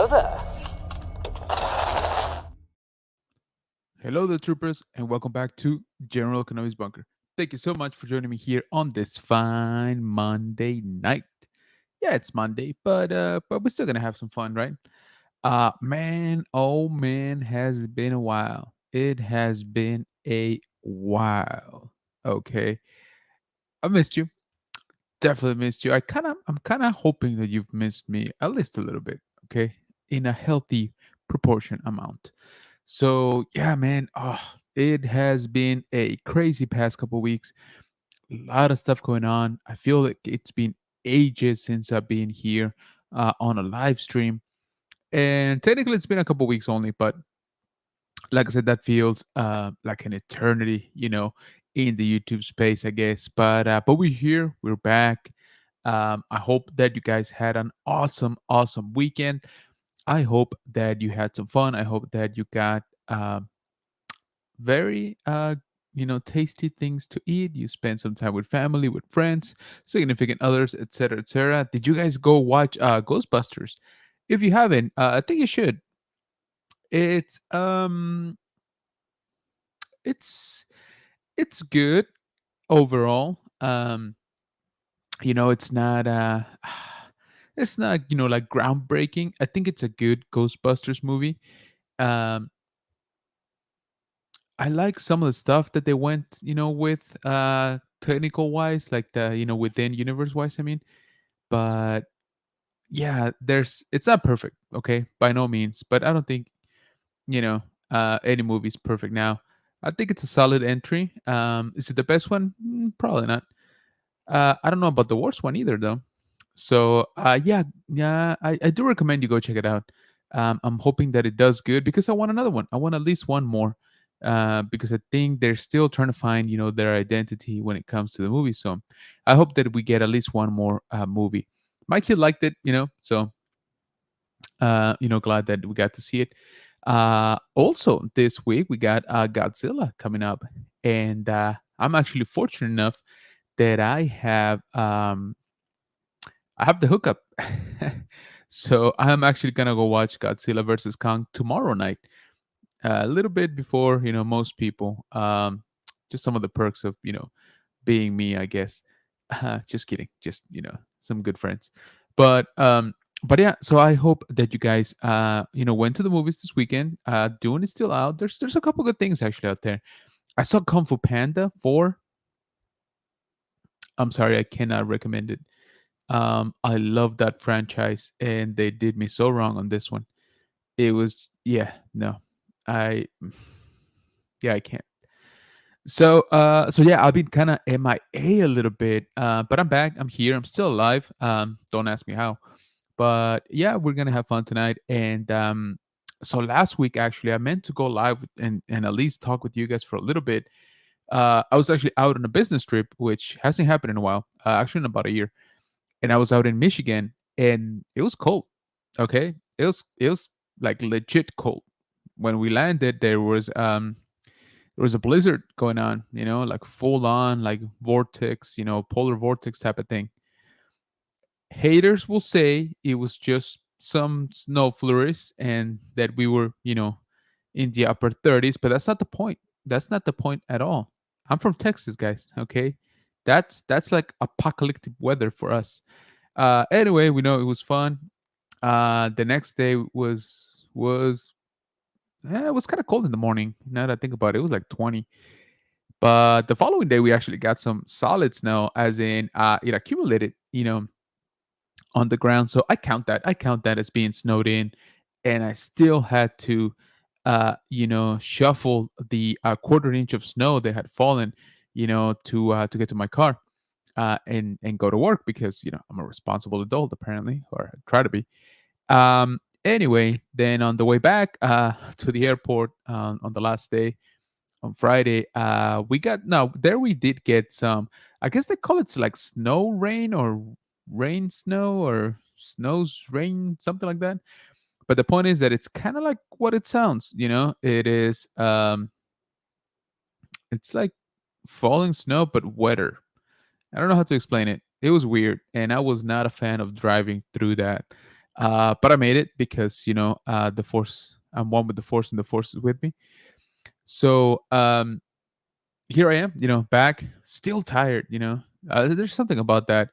there. Hello, the troopers, and welcome back to General Economics Bunker. Thank you so much for joining me here on this fine Monday night. Yeah, it's Monday, but we're still gonna have some fun, right? Man, oh man, has it been a while. It has been a while. Okay, I missed you. Definitely missed you. I'm kind of hoping that you've missed me at least a little bit. Okay, in a healthy proportion amount. So yeah, man, it has been a crazy past couple weeks. A lot of stuff going on. I feel like it's been ages since I've been here on a live stream, and technically it's been a couple weeks only. But like I said, that feels like an eternity, in the YouTube space, I guess. But we're here. We're back. I hope that you guys had an awesome weekend. I hope that you had some fun. I hope that you got very tasty things to eat. You spend some time with family, with friends, significant others, etc., etc. Did you guys go watch Ghostbusters? If you haven't, I think you should. It's um it's it's good overall. It's not it's not like groundbreaking. I think it's a good Ghostbusters movie. um I like some of the stuff that they went, with technical wise, like the, within universe wise, I mean. But yeah, it's not perfect, okay? By no means. But I don't think, you know, any movie is perfect now. I think it's a solid entry. Is it the best one? Probably not. I don't know about the worst one either, though. So yeah, I do recommend you go check it out. I'm hoping that it does good because I want another one. I want at least one more, because I think they're still trying to find their identity when it comes to the movie. So I hope that we get at least one more movie. My kid liked it, so glad that we got to see it. Also, this week we got Godzilla coming up, and I'm actually fortunate enough that I have the hookup. So I'm actually gonna go watch Godzilla versus Kong tomorrow night, a little bit before most people. Just some of the perks of being me, I guess. Just kidding, just some good friends. But yeah, so I hope that you guys went to the movies this weekend. Dune is still out. There's a couple good things actually out there. I saw Kung Fu Panda 4. I'm sorry, I cannot recommend it. I love that franchise, and they did me so wrong on this one. It was, yeah, no, I yeah, I can't. So yeah, I've been kind of MIA a little bit, but I'm back. I'm here. I'm still alive. Don't ask me how, but yeah, we're gonna have fun tonight. And so last week, actually, I meant to go live and at least talk with you guys for a little bit. I was actually out on a business trip, which hasn't happened in a while. Actually, in about a year, and I was out in Michigan, and it was cold. Okay, it was like legit cold. When we landed, there was a blizzard going on, like full on, like vortex, polar vortex type of thing. Haters will say it was just some snow flurries and that we were, in the upper 30s, but that's not the point. That's not the point at all. I'm from Texas, guys. Okay, that's like apocalyptic weather for us. Anyway, we know it was fun. The next day it was kind of cold in the morning. Now that I think about it, it was like 20. But the following day, we actually got some solid snow, as in it accumulated, on the ground. So I count that as being snowed in, and I still had to, shuffle the quarter inch of snow that had fallen, to get to my car, and go to work because I'm a responsible adult apparently, or I try to be. Anyway, then on the way back to the airport on the last day on Friday, we got no there we did get some. I guess they call it like snow rain or rain snow or snows rain, something like that. But the point is that it's kind of like what it sounds. It is. It's like falling snow but wetter. I don't know how to explain it. It was weird, and I was not a fan of driving through that. But I made it because the force. I'm one with the force, and the force is with me. So here I am, back, still tired. There's something about that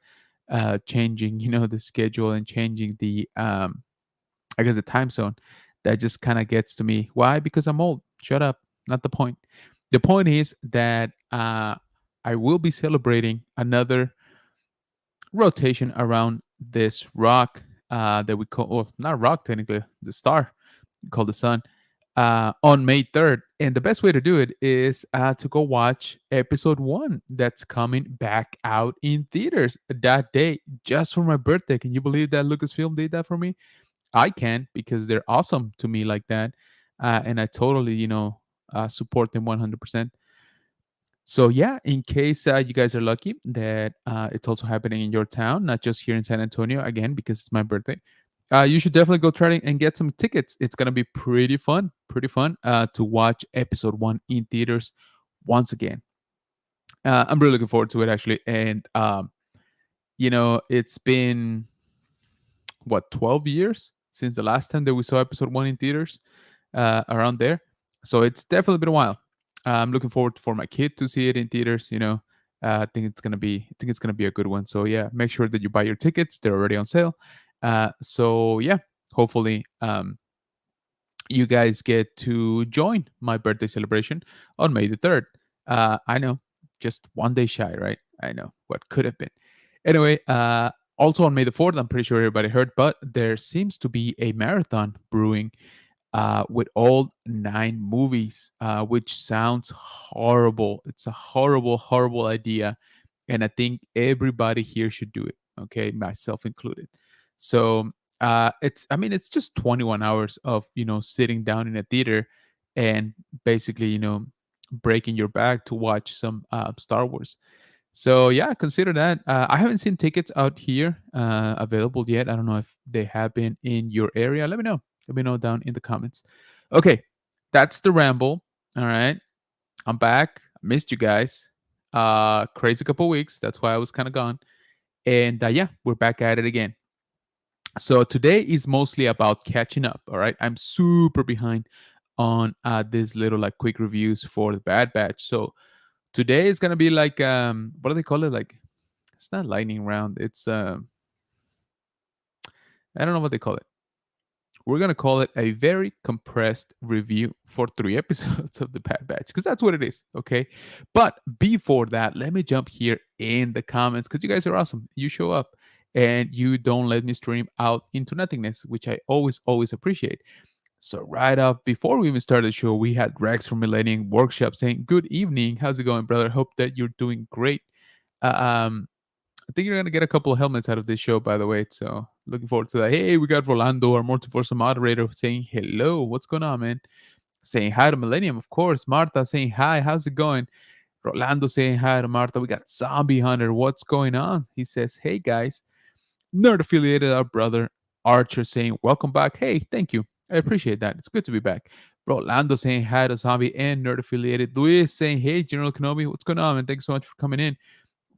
changing, the schedule and changing the I guess the time zone that just kind of gets to me. Why? Because I'm old. Shut up. Not the point. The point is that I will be celebrating another rotation around this rock that we call, well, not rock technically, the star called the sun, on May 3rd. And the best way to do it is to go watch episode one that's coming back out in theaters that day just for my birthday. Can you believe that Lucasfilm did that for me? I can because they're awesome to me like that. And I totally, support them 100%. So yeah, in case you guys are lucky that it's also happening in your town, not just here in San Antonio, again because it's my birthday, you should definitely go try and get some tickets. It's gonna be pretty fun to watch episode one in theaters once again. I'm really looking forward to it actually, and it's been what 12 years since the last time that we saw episode one in theaters, around there. So it's definitely been a while. I'm looking forward for my kid to see it in theaters. I think it's gonna be a good one. So yeah, make sure that you buy your tickets. They're already on sale. So yeah, hopefully you guys get to join my birthday celebration on May the 3rd. I know, just one day shy, right? I know what could have been. Anyway, also on May the 4th, I'm pretty sure everybody heard, but there seems to be a marathon brewing with all nine movies, which sounds horrible. It's a horrible, horrible idea. And I think everybody here should do it, okay, myself included. So it's just 21 hours of, sitting down in a theater and basically, breaking your back to watch some Star Wars. So yeah, consider that. I haven't seen tickets out here available yet. I don't know if they have been in your area. Let me know. Let me know down in the comments. Okay, that's the ramble. All right, I'm back. I missed you guys. Crazy couple weeks. That's why I was kind of gone. And yeah, we're back at it again. So today is mostly about catching up. All right, I'm super behind on this little like quick reviews for the Bad Batch. So today is gonna be like what do they call it? Like it's not lightning round. It's I don't know what they call it. We're gonna call it a very compressed review for 3 episodes of the Bad Batch because that's what it is. Okay, but before that, let me jump here in the comments because you guys are awesome. You show up and you don't let me stream out into nothingness, which I always appreciate. So right off before we even started the show, we had Rex from Millennium Workshop saying, "Good evening, how's it going, brother? Hope that you're doing great." Um, I think you're gonna get a couple of helmets out of this show, by the way. So looking forward to that. Hey, we got Rolando, our Multiverse moderator, saying hello. What's going on, man? Saying hi to Millennium, of course. Marta saying hi. How's it going? Rolando saying hi to Marta. We got Zombie Hunter. What's going on? He says, hey guys. Nerd affiliated, our brother Archer saying, welcome back. Hey, thank you. I appreciate that. It's good to be back. Rolando saying hi to Zombie and Nerd affiliated. Luis saying, hey, General Kenobi, what's going on, man? Thanks so much for coming in.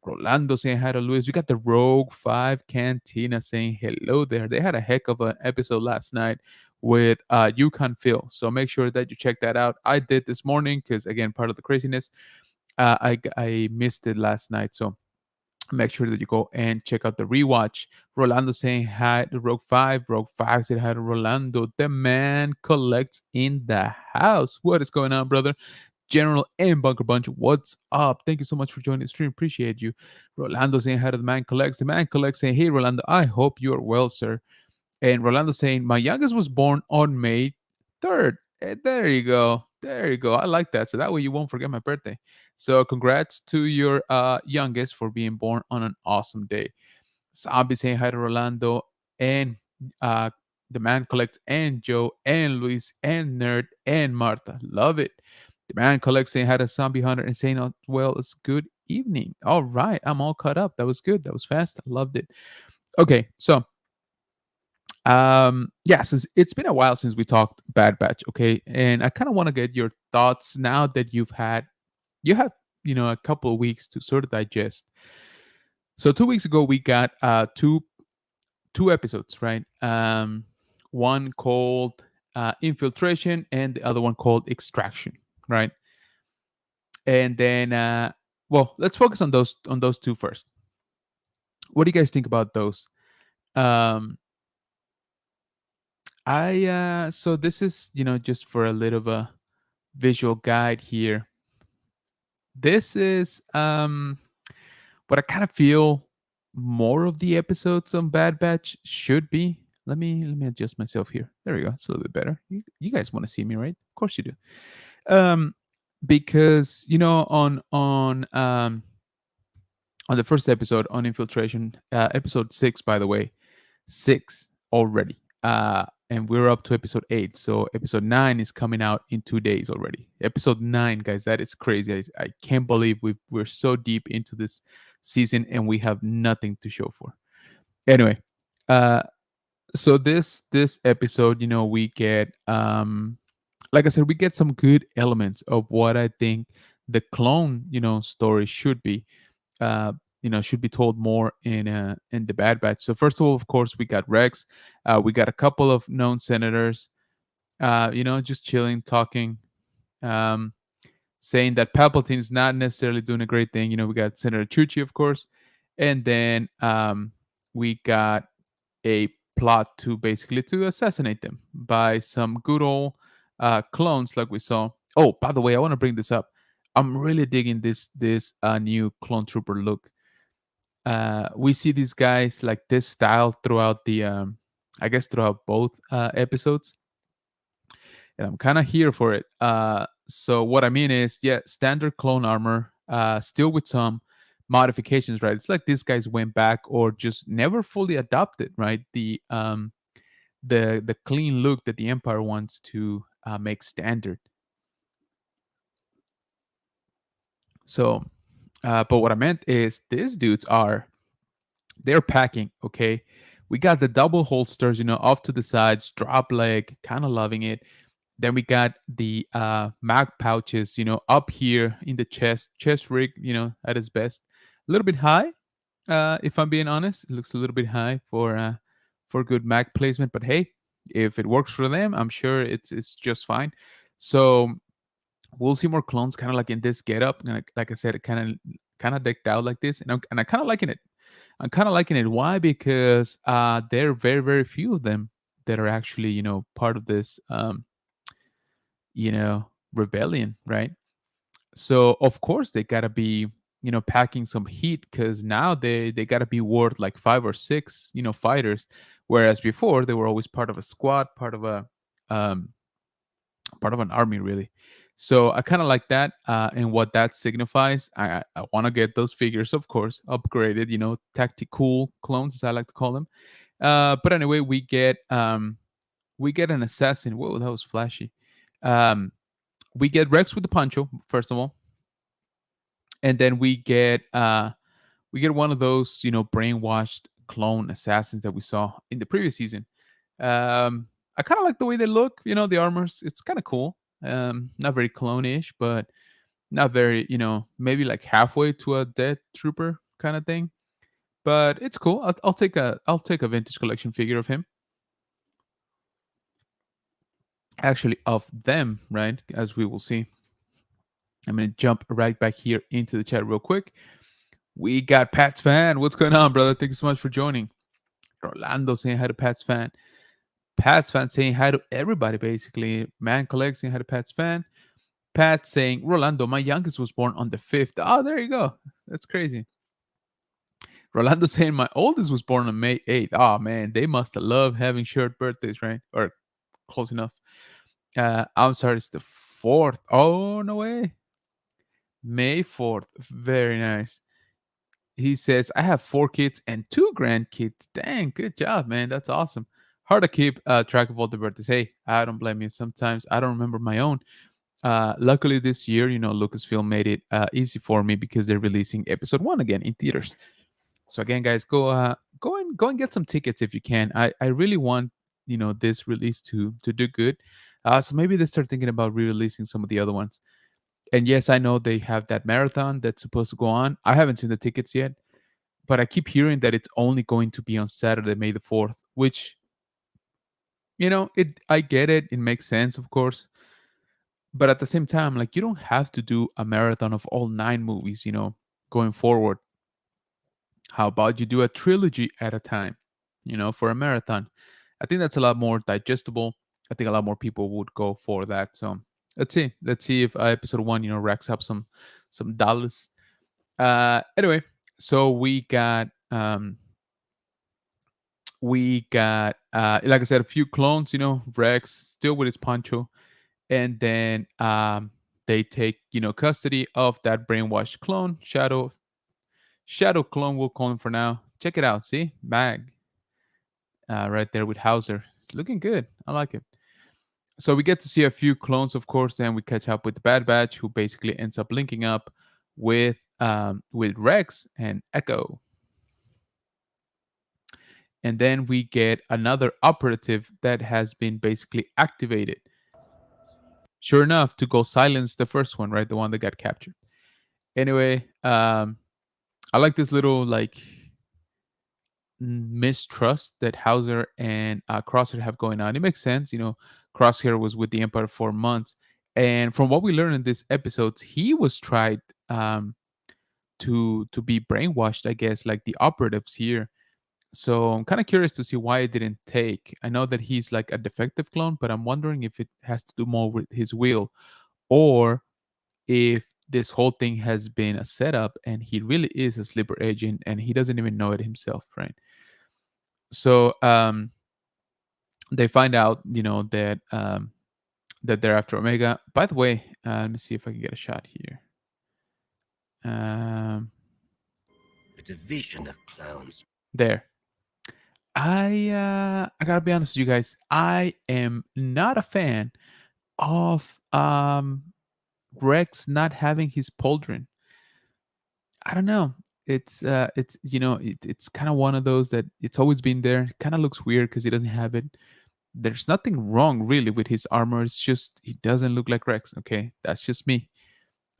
Rolando saying hi to Luis. We got the Rogue 5 Cantina saying hello there. They had a heck of an episode last night with Yukon Phil. So make sure that you check that out. I did this morning because, again, part of the craziness, I missed it last night. So make sure that you go and check out the rewatch. Rolando saying hi to Rogue 5. Rogue 5 said hi to Rolando. The man collects in the house. What is going on, brother? General and Bunker Bunch, what's up? Thank you so much for joining the stream. Appreciate you. Rolando saying hi to the man collects. The man collects saying, hey, Rolando, I hope you are well, sir. And Rolando saying, my youngest was born on May 3rd. There you go. There you go. I like that. So that way you won't forget my birthday. So congrats to your youngest for being born on an awesome day. So I'll be saying hi to Rolando and uh, the man collects and Joe and Luis and Nerd and Martha. Love it. The man collects saying hi to Zombie Hunter and saying, oh, well, it's good evening. All right. I'm all caught up. That was good. That was fast. I loved it. Okay. So, yeah, since it's been a while since we talked Bad Batch. Okay. And I kind of want to get your thoughts now that you have, a couple of weeks to sort of digest. So 2 weeks ago, we got two two episodes, right? One called Infiltration and the other one called Extraction, right? And then, well, let's focus on those two first. What do you guys think about those? Um, I so this is just for a little of a visual guide here. This is what I kind of feel more of the episodes on Bad Batch should be. Let me adjust myself here. There we go. It's a little bit better. You guys want to see me, right? Of course you do. Um, because on the first episode on Infiltration, episode 6, by the way, 6 already. And we're up to episode 8. So episode 9 is coming out in 2 days already. Episode 9, guys, that is crazy. I can't believe we're so deep into this season and we have nothing to show for. Anyway, uh, so this episode, we get like I said, we get some good elements of what I think the clone, story should be. Uh, should be told more in the Bad Batch. So first of all, of course, we got Rex. We got a couple of known senators. Just chilling, talking, um, saying that Palpatine is not necessarily doing a great thing. We got Senator Chuchi, of course, and then we got a plot to basically to assassinate them by some good old clones, like we saw. Oh, by the way, I want to bring this up. I'm really digging this new clone trooper look. We see these guys like this style throughout the I guess throughout both episodes, and I'm kind of here for it. So what I mean is, yeah, standard clone armor, still with some modifications, right? It's like these guys went back or just never fully adopted, right? The clean look that the Empire wants to make standard. So, but what I meant is these dudes they're packing, okay? We got the double holsters, off to the sides, drop leg, kind of loving it. Then we got the mag pouches, up here in the chest rig, at its best. A little bit high, if I'm being honest. It looks a little bit high for good mag placement, but hey, if it works for them, I'm sure it's just fine. So we'll see more clones kind of like in this getup. Like I said, it kind of decked out like this, and I kind of liking it. I'm kind of liking it. Why? Because there are very very few of them that are actually part of this rebellion, right? So of course they gotta be packing some heat because now they gotta be worth like 5 or 6 fighters, whereas before they were always part of a squad, um, part of an army, really. So I kind of like that, and what that signifies. I want to get those figures, of course, upgraded. Tactical clones, as I like to call them. But anyway, we get an assassin. Whoa, that was flashy. Um, we get Rex with the poncho, first of all, and then we get one of those brainwashed clone assassins that we saw in the previous season. I kind of like the way they look. The armors, it's kind of cool. Not very clone-ish, but not very, maybe like halfway to a dead trooper kind of thing. But it's cool. I'll take a vintage collection figure of him. Actually, of them, right? As we will see. I'm gonna jump right back here into the chat real quick. We got Pat's fan. What's going on, brother? Thank you so much for joining. Rolando saying hi to Pat's fan. Pat's fan saying hi to everybody, basically. Man Collect saying hi to Pat's fan. Pat saying, Rolando, my youngest was born on the 5th. Oh, there you go. That's crazy. Rolando saying, my oldest was born on May 8th. Oh, man, they must have loved having shared birthdays, right? Or close enough. I'm sorry, it's the 4th. Oh, no way. May 4th. Very nice. He says, I have 4 kids and 2 grandkids. Dang, good job, man. That's awesome. Hard to keep track of all the birthdays. Hey, I don't blame you. Sometimes I don't remember my own. Luckily this year, Lucasfilm made it easy for me because they're releasing episode 1 again in theaters. So again, guys, go and get some tickets if you can. I really want this release to do good. So maybe they start thinking about re-releasing some of the other ones. And yes, I know they have that marathon that's supposed to go on. I haven't seen the tickets yet, but I keep hearing that it's only going to be on Saturday, May the 4th, which, it I get it. It makes sense, of course. But at the same time, like, you don't have to do a marathon of all 9 movies, going forward. How about you do a trilogy at a time, for a marathon? I think that's a lot more digestible. I think a lot more people would go for that. So let's see. Let's see if episode 1, racks up some dollars. Anyway, so we got like I said, a few clones, Rex still with his poncho, and then they take, custody of that brainwashed clone, Shadow clone, we'll call him for now. Check it out. See? Mag. Right there with Hauser. It's looking good. I like it. So we get to see a few clones, of course, and we catch up with the Bad Batch, who basically ends up linking up with Rex and Echo. And then we get another operative that has been basically activated. Sure enough, to go silence the first one, right? The one that got captured. Anyway, I like this little like mistrust that Hauser and Crosshair have going on. It makes sense, Crosshair was with the Empire for months, and from what we learned in this episodes, he was tried to be brainwashed, I guess, like the operatives here. So I'm kind of curious to see why it didn't take. I know that he's like a defective clone, but I'm wondering if it has to do more with his will, or if this whole thing has been a setup and he really is a sleeper agent and he doesn't even know it himself, right? So they find out, that they're after Omega. By the way, let me see if I can get a shot here. A division of clones. There. I gotta be honest with you guys. I am not a fan of Rex not having his pauldron. I don't know. It's kind of one of those that it's always been there. Kind of looks weird because he doesn't have it. There's nothing wrong really with his armor. It's just he doesn't look like Rex. Okay, that's just me.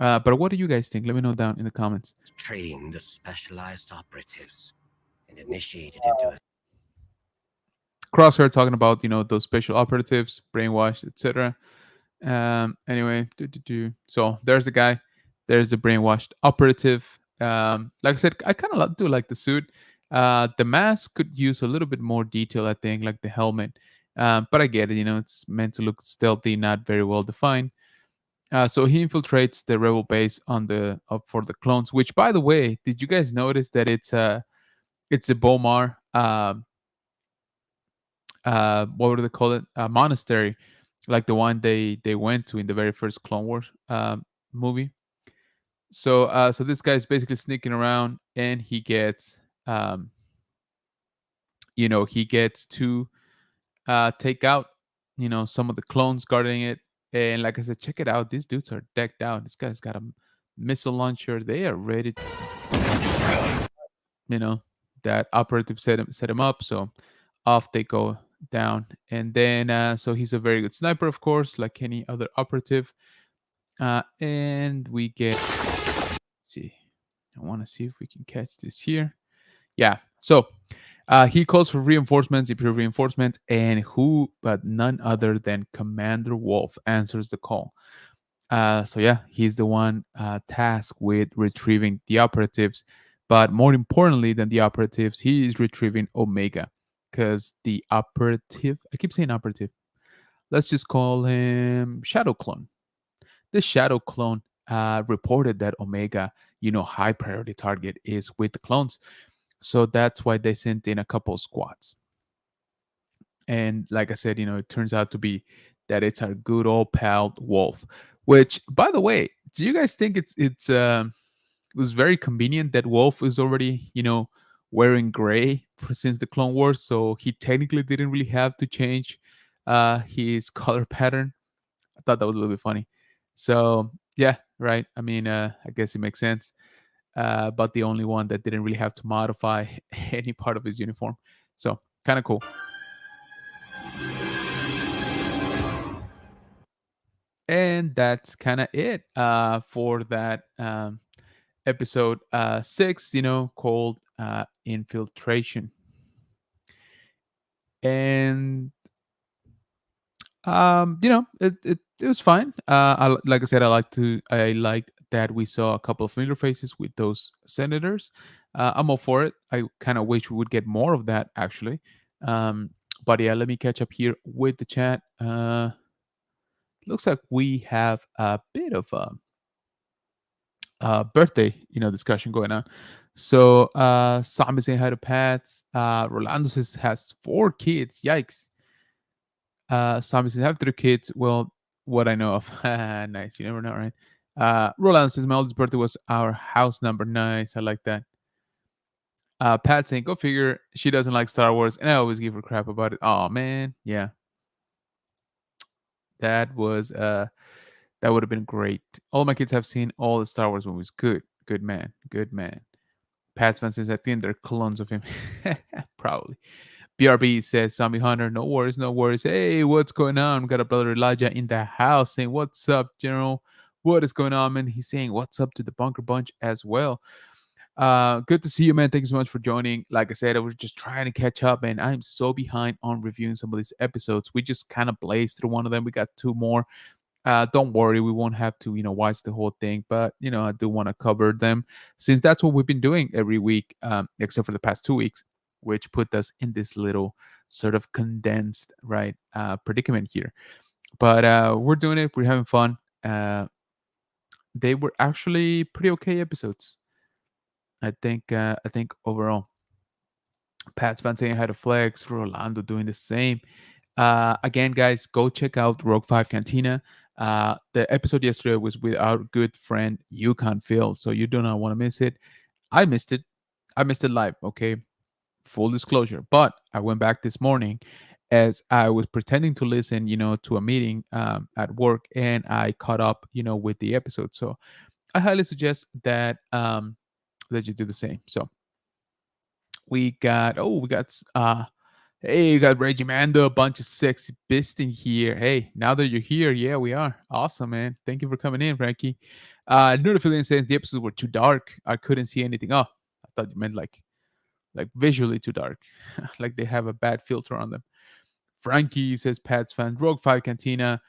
But what do you guys think? Let me know down in the comments. Trained the specialized operatives and initiated into a Crosshair talking about those special operatives, brainwashed, etc. Anyway, so there's the guy. There's the brainwashed operative. Like I said, I kind of do like the suit. The mask could use a little bit more detail, I think, like the helmet. But I get it. It's meant to look stealthy, not very well defined. So he infiltrates the rebel base on the for the clones. Which, by the way, did you guys notice that it's a Bomar what would they call it, monastery, like the one they went to in the very first Clone Wars movie. So this guy is basically sneaking around, and he gets he gets to take out some of the clones guarding it. And like I said, check it out, these dudes are decked out. This guy's got a missile launcher. They are ready to, you know that operative set him up. So off they go down. And then so he's a very good sniper, of course, like any other operative. And we get, see, I want to see if we can catch this here. Yeah, so he calls for reinforcements, imperial reinforcements, and who but none other than Commander Wolf answers the call. So yeah, he's the one tasked with retrieving the operatives, but more importantly than the operatives, he is retrieving Omega, because the operative, I keep saying operative, let's just call him Shadow Clone. The Shadow Clone reported that Omega, high priority target is with the clones, so that's why they sent in a couple squads. And like I said, it turns out to be that it's our good old pal Wolf. Which, by the way, do you guys think it was very convenient that Wolf is already wearing gray since the Clone Wars, so he technically didn't really have to change his color pattern. I thought that was a little bit funny. So yeah, right. I mean, I guess it makes sense. But the only one that didn't really have to modify any part of his uniform. So kind of cool. And that's kind of it for that episode 6, called infiltration. And it was fine. Like I said, I liked that we saw a couple of familiar faces with those senators. I'm all for it. I kind of wish we would get more of that actually. Um, but yeah, let me catch up here with the chat. Looks like we have a bit of a birthday, discussion going on. So Sam is saying hi to Pats. Rolando says has 4 kids. Yikes. Sam says have 3 kids. Well, what I know of. Nice. You never know, right? Rolando says my oldest birthday was our house number. Nice. I like that. Pat saying, go figure. She doesn't like Star Wars, and I always give her crap about it. Oh man, yeah, that was that would have been great. All my kids have seen all the Star Wars movies. Good, good man, good man. Pat's fan says I think they're clones of him. Probably. BRB says Zombie Hunter, no worries, no worries. Hey, what's going on? We got a brother Elijah in the house saying, what's up, General? What is going on, man? He's saying, what's up to the Bunker Bunch as well. Good to see you, man. Thank you so much for joining. Like I said, I was just trying to catch up, and I'm so behind on reviewing some of these episodes. We just kind of blazed through one of them. We got 2 more. Don't worry, we won't have to, watch the whole thing, but I do want to cover them since that's what we've been doing every week, except for the past 2 weeks, which put us in this little sort of condensed, right, predicament here. But we're doing it. We're having fun. They were actually pretty okay episodes. I think. I think overall, Pat's fan saying hi to Flex, Rolando doing the same. Again, guys, go check out Rogue 5 Cantina. The episode yesterday was with our good friend Yukon Phil, so you do not want to miss it. I missed it. I missed it live, okay? Full disclosure. But I went back this morning as I was pretending to listen, to a meeting at work, and I caught up, with the episode. So I highly suggest that you do the same. So we got hey, you got Reggie Mando, a bunch of sexy beast in here. Hey, now that you're here, yeah, we are. Awesome, man. Thank you for coming in, Frankie. Nerdophilia says the episodes were too dark. I couldn't see anything. Oh, I thought you meant like visually too dark. Like they have a bad filter on them. Frankie says Pat's fan. Rogue 5 Cantina.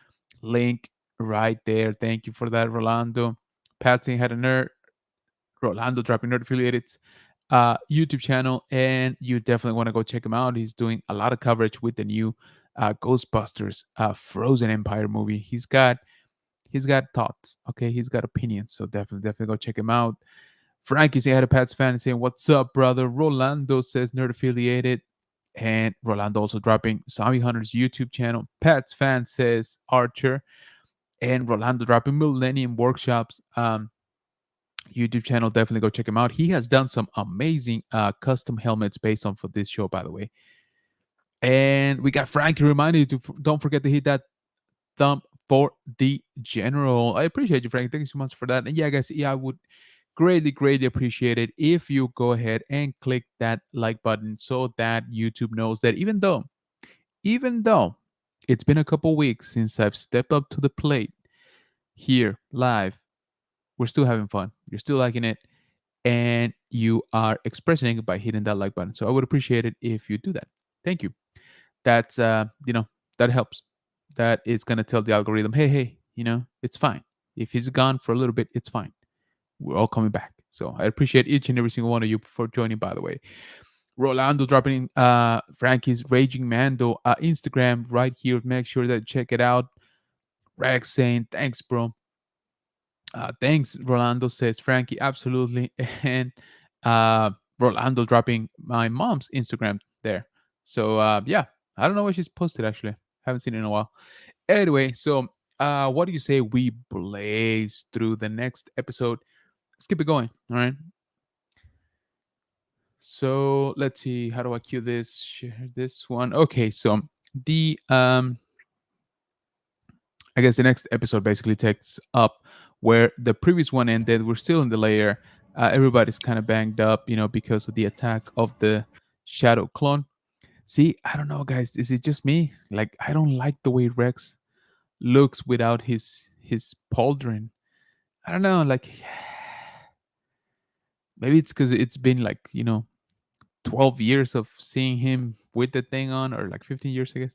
Link right there. Thank you for that, Rolando. Patsy had a nerd. Rolando dropping nerd affiliated YouTube channel, and you definitely want to go check him out. He's doing a lot of coverage with the new Ghostbusters Frozen Empire movie. He's got thoughts, okay? He's got opinions, so definitely go check him out. Frankie saying hi to Pat's fan and saying, what's up, brother? Rolando says nerd affiliated. And Rolando also dropping Zombie Hunter's YouTube channel. Pat's fan says Archer. And Rolando dropping Millennium Workshops YouTube channel. Definitely go check him out. He has done some amazing custom helmets based on for this show, by the way. And we got Frankie reminding you to don't forget to hit that thumb for the general. I appreciate you, Frank. Thank you so much for that. And yeah, guys, I would greatly appreciate it if you go ahead and click that like button so that YouTube knows that even though it's been a couple weeks since I've stepped up to the plate here live, we're still having fun. You're still liking it, and you are expressing it by hitting that like button. So I would appreciate it if you do that. Thank you. That's that helps. That is gonna tell the algorithm, hey, it's fine. If he's gone for a little bit, it's fine. We're all coming back. So I appreciate each and every single one of you for joining, by the way. Rolando dropping in Frankie's Raging Mando Instagram right here. Make sure that you check it out. Rex saying, thanks, bro. Thanks, Rolando says Frankie. Absolutely. And uh, Rolando dropping my mom's Instagram there. So yeah, I don't know what she's posted actually. Haven't seen it in a while. Anyway, so what do you say we blaze through the next episode? Let's keep it going. All right. So let's see. How do I cue this? Share this one. Okay. So the I guess the next episode basically takes up where the previous one ended. We're still in the layer. Everybody's kind of banged up, because of the attack of the shadow clone. See, I don't know, guys. Is it just me? Like, I don't like the way Rex looks without his pauldron. I don't know. Like, maybe it's because it's been like 12 years of seeing him with the thing on, or like 15 years, I guess.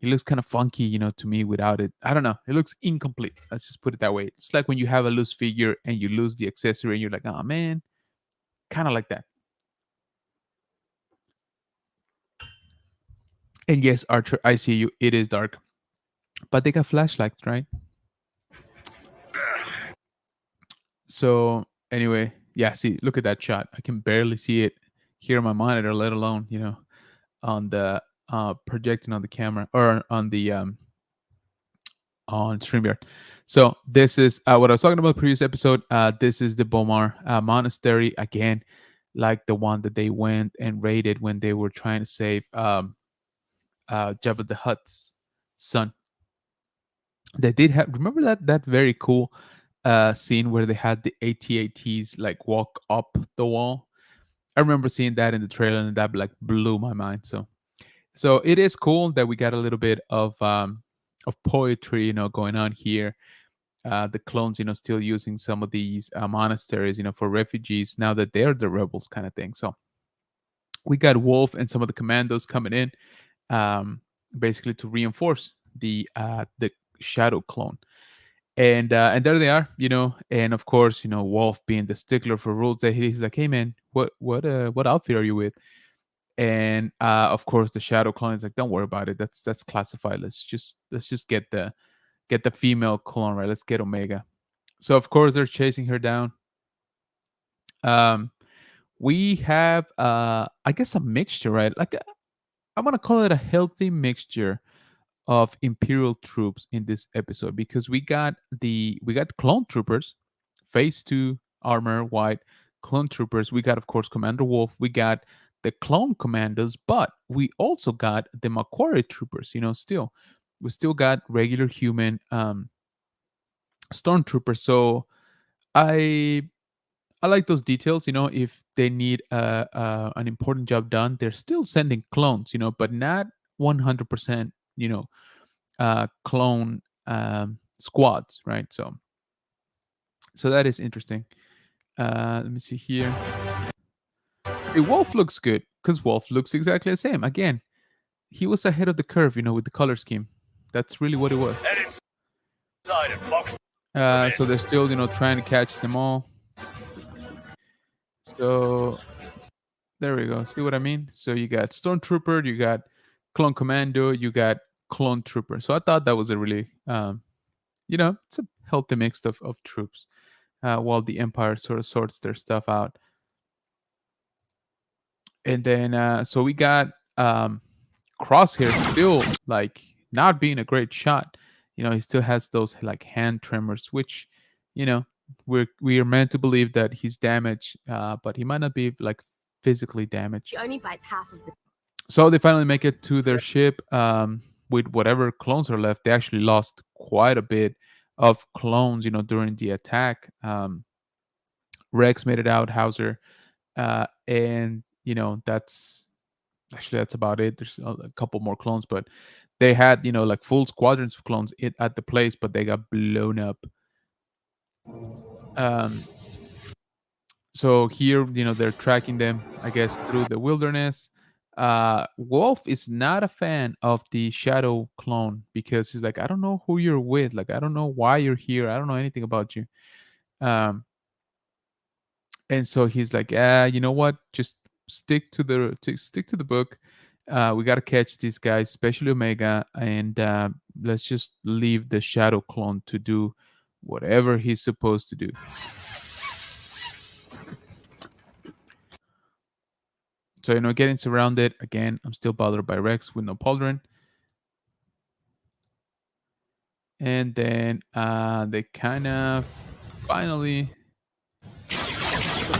It looks kind of funky, to me without it. I don't know. It looks incomplete. Let's just put it that way. It's like when you have a loose figure and you lose the accessory and you're like, oh man, kind of like that. And yes, Archer, I see you. It is dark, but they got flashlights, right? So anyway, yeah. See, look at that shot. I can barely see it here on my monitor, let alone on the projecting on the camera or on StreamYard. So this is what I was talking about previous episode. This is the Bomar monastery again, like the one that they went and raided when they were trying to save Jabba the Hutt's son. They did have, remember that very cool scene where they had the AT-ATs like walk up the wall. I remember seeing that in the trailer, and that like blew my mind. So it is cool that we got a little bit of poetry, going on here. The clones, still using some of these monasteries, for refugees now that they're the rebels, kind of thing. So we got Wolf and some of the commandos coming in, basically to reinforce the shadow clone. And there they are, and of course, Wolf being the stickler for rules, that he's like, hey man, what outfit are you with? And of course the shadow clone is like, don't worry about it, that's classified. Let's just get the female clone, right? Let's get Omega. So of course they're chasing her down. um we have I guess a mixture, right? Like I'm gonna call it a healthy mixture of Imperial troops in this episode, because we got clone troopers, phase 2 armor white clone troopers. We got, of course, Commander Wolf. We got the clone commandos, but we also got the Macquarie troopers. Still, we still got regular human stormtroopers. So I I like those details. If they need an important job done, they're still sending clones. But not 100%. Clone squads, right? So that is interesting. Let me see here. See, Wolf looks good because Wolf looks exactly the same. Again, he was ahead of the curve, with the color scheme. That's really what it was. So they're still, trying to catch them all. So there we go. See what I mean? So you got Stormtrooper, you got Clone Commando, you got Clone Trooper. So I thought that was a really, it's a healthy mix of troops, while the Empire sort of sorts their stuff out. And then so we got Crosshair still like not being a great shot. He still has those like hand tremors, which you know we are meant to believe that he's damaged, but he might not be like physically damaged. He only bites half of the. So they finally make it to their ship with whatever clones are left. They actually lost quite a bit of clones, during the attack. Rex made it out, Hauser, and that's about it. There's a couple more clones, but they had like full squadrons of clones at the place, but they got blown up. Um, so here, they're tracking them, I guess, through the wilderness. Wolf is not a fan of the shadow clone because he's like, I don't know who you're with. Like, I don't know why you're here. I don't know anything about you. Um, and so he's like, you know what? Just stick to the book. We got to catch these guys, especially Omega, and let's just leave the shadow clone to do whatever he's supposed to do. So getting surrounded again. I'm still bothered by Rex with no pauldron. And then they kind of finally,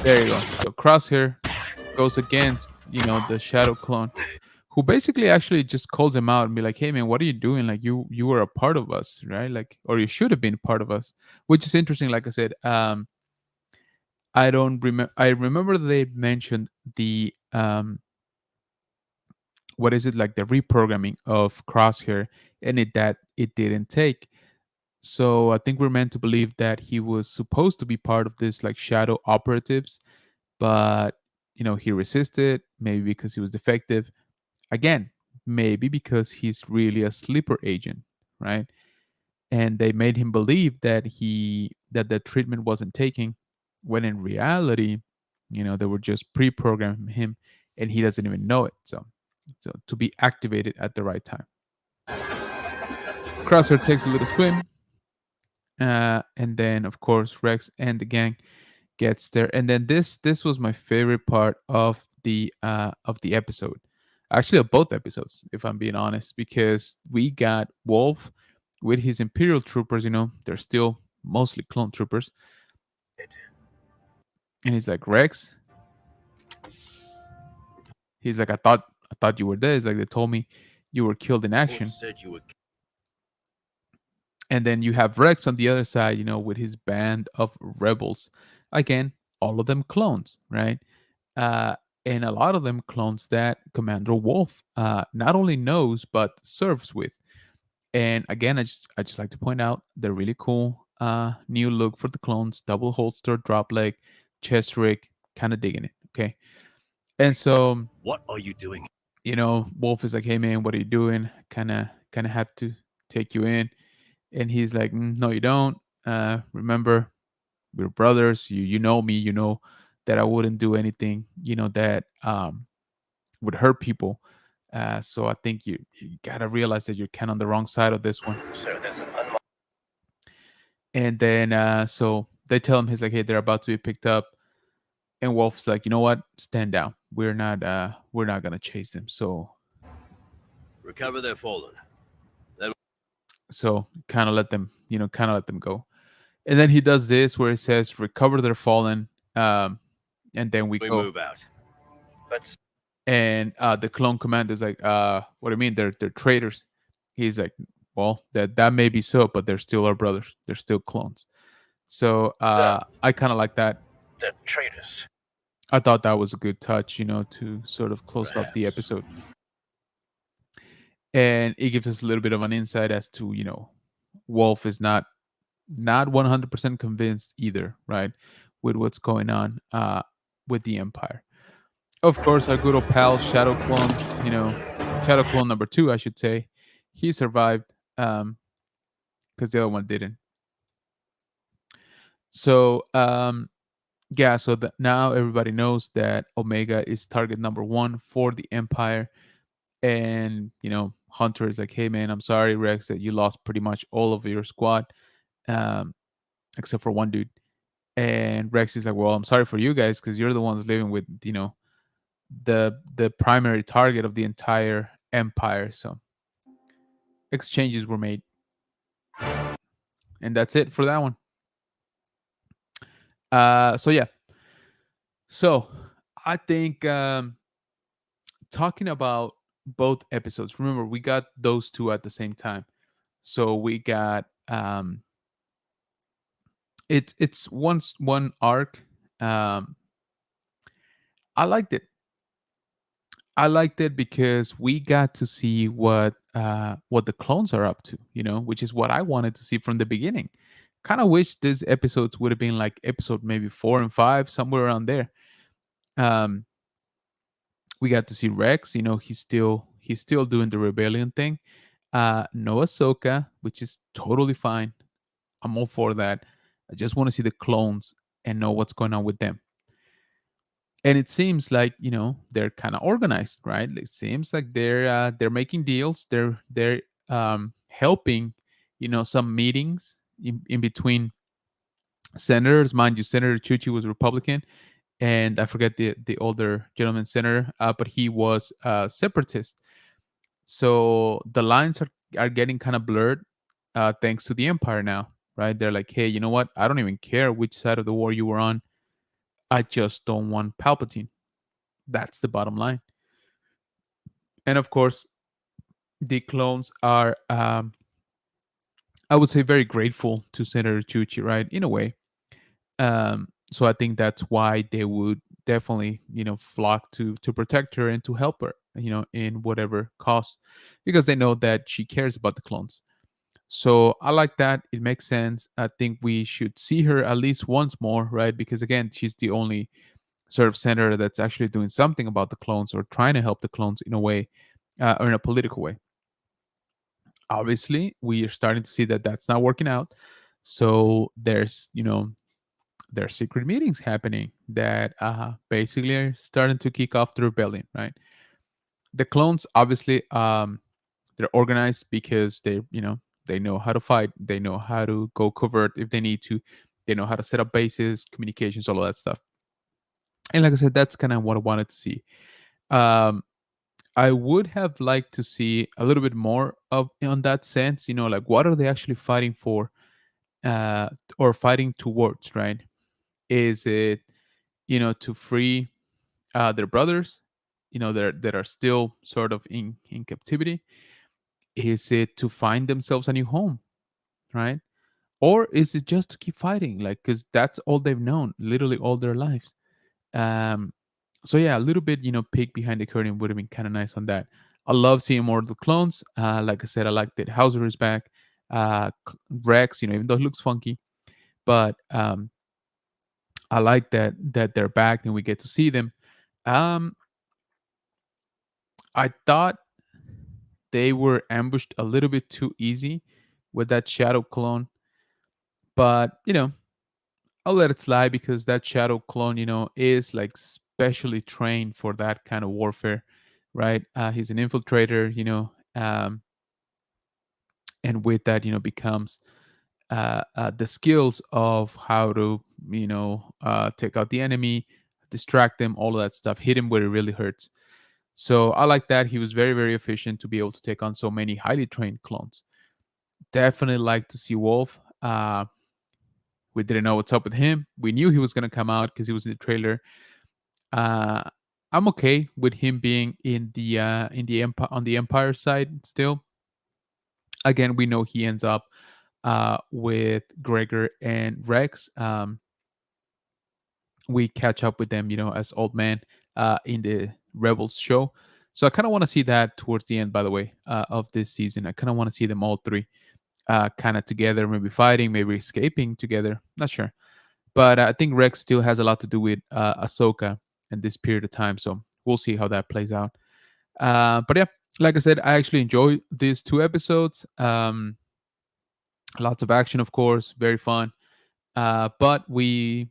there you go. So Crosshair goes against the shadow clone, who basically actually just calls him out and be like, hey man, what are you doing? Like you were a part of us, right? Like, or you should have been part of us. Which is interesting. Like I said, I don't remember. I remember they mentioned the what is it, like the reprogramming of Crosshair, and it didn't take. So I think we're meant to believe that he was supposed to be part of this like shadow operatives, but he resisted, maybe because he was defective. Again, maybe because he's really a sleeper agent, right? And they made him believe that the treatment wasn't taking, when in reality, they were just pre-programming him, and he doesn't even know it. So to be activated at the right time. Crosshair takes a little swim, and then of course Rex and the gang gets there. And then this was my favorite part of the episode, actually of both episodes, if I'm being honest, because we got Wolf with his Imperial troopers. They're still mostly clone troopers, and he's like, Rex, he's like, I thought you were dead. He's like, they told me you were killed in Wolf action. said you were. And then you have Rex on the other side, with his band of rebels. Again, all of them clones, right? Uh, and a lot of them clones that Commander Wolf not only knows but serves with. And again, I just like to point out the really cool new look for the clones: double holster, drop leg, chest rig. Kind of digging it. Okay, and so What are you doing? Wolf is like, "Hey man, what are you doing? Kind of have to take you in." And he's like, "No, you don't. Remember, we're brothers. You know me. You know that I wouldn't do anything. That would hurt people. So I think you gotta realize that you're kind of on the wrong side of this one." So there's an And then so they tell him, he's like, "Hey, they're about to be picked up." And Wolf's like, "You know what? Stand down. We're not gonna chase them." recover their fallen. So kind of let them go. And then he does this where he says, "Recover their fallen." And then we We go. move out. Let's And the clone commander is like, "What do you mean? They're traitors?" He's like, "Well, that may be so, but they're still our brothers. They're still clones." So I kind of like that. the traitors. I thought that was a good touch, to sort of close off the Perhaps. episode. And it gives us a little bit of an insight as to, Wolf is not 100% convinced either, right, with what's going on with the Empire. Of course, our good old pal Shadow Clone, Shadow Clone number 2, I should say, he survived because the other one didn't. So yeah, so now everybody knows that Omega is target number 1 for the Empire. And Hunter is like, "Hey man, I'm sorry, Rex, that you lost pretty much all of your squad, um, except for one dude." And Rex is like, "Well, I'm sorry for you guys, because you're the ones living with the primary target of the entire Empire." So exchanges were made, and that's it for that one. So yeah, so I think talking about both episodes. Remember, we got those two at the same time. So we got it's one arc. Um, I liked it. I liked it because we got to see what the clones are up to, which is what I wanted to see from the beginning. Kind of wish these episodes would have been like episode maybe 4 and 5, somewhere around there. Um, we got to see Rex. He's still doing the rebellion thing. No Ahsoka, which is totally fine. I'm all for that. I just want to see the clones and know what's going on with them. And it seems like they're kind of organized, right? It seems like they're making deals. They're helping, some meetings in between senators. Mind you, Senator Chuchi was Republican, and I forget the older gentleman senator, but he was separatist. So the lines are getting kind of blurred, thanks to the Empire now, right? They're like, "Hey, you know what? I don't even care which side of the war you were on. I just don't want Palpatine." That's the bottom line. And of course, the clones are, I would say, very grateful to Senator Chuchi, right? In a way. So I think that's why they would definitely, flock to protect her and to help her, in whatever cost, because they know that she cares about the clones. So I like that. It makes sense. I think we should see her at least once more, right? Because again, she's the only sort of senator that's actually doing something about the clones or trying to help the clones in a way, or in a political way. Obviously, we are starting to see that that's not working out. So there's secret meetings happening that basically are starting to kick off the rebellion, right? The clones, obviously, they're organized because they know how to fight, they know how to go covert if they need to, they know how to set up bases, communications, all of that stuff. And like I said, that's kind of what I wanted to see. um I would have liked to see a little bit more of on that sense, like what are they actually fighting for, uh or fighting towards, right? Is it, to free their brothers, that are still sort of in captivity? Is it to find themselves a new home, right? Or is it just to keep fighting, like, because that's all they've known, literally all their lives? um so yeah, a little bit, peek behind the curtain would have been kind of nice on that. I love seeing more of the clones. Like I said, I like that Hauser is back. Rex, even though he looks funky, but I like that they're back and we get to see them. um I thought they were ambushed a little bit too easy with that shadow clone, but I'll let it slide because that shadow clone, is like specially trained for that kind of warfare, right? He's an infiltrator, and with that, becomes the skills of how to, take out the enemy, distract them, all of that stuff, hit him where it really hurts. So I like that. He was very, very efficient to be able to take on so many highly trained clones. Definitely like to see Wolf. We didn't know what's up with him. We knew he was going to come out because he was in the trailer. Uh, I'm okay with him being in the empire, on the Empire side still. Again, we know he ends up with Gregor and Rex. We catch up with them, as old man in the Rebels show. So I kind of want to see that towards the end, by the way, of this season. I kind of want to see them all three kind of together, maybe fighting, maybe escaping together. Not sure. But I think Rex still has a lot to do with Ahsoka in this period of time. So we'll see how that plays out. But yeah, like I said, I actually enjoyed these two episodes. Lots of action, of course, very fun. But we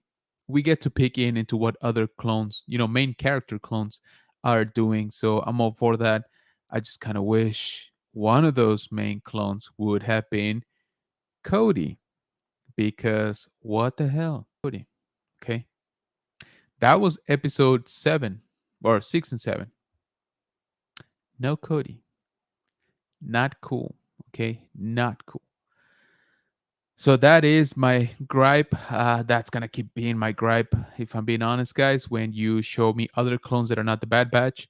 get to pick into what other clones, main character clones, are doing. So I'm all for that. I just kind of wish one of those main clones would have been Cody, because what the hell, Cody? Okay, that was episode 7 or 6 and 7. No Cody. Not cool. Okay, not cool. So that is my gripe. That's gonna keep being my gripe, if I'm being honest, guys. When you show me other clones that are not the Bad Batch,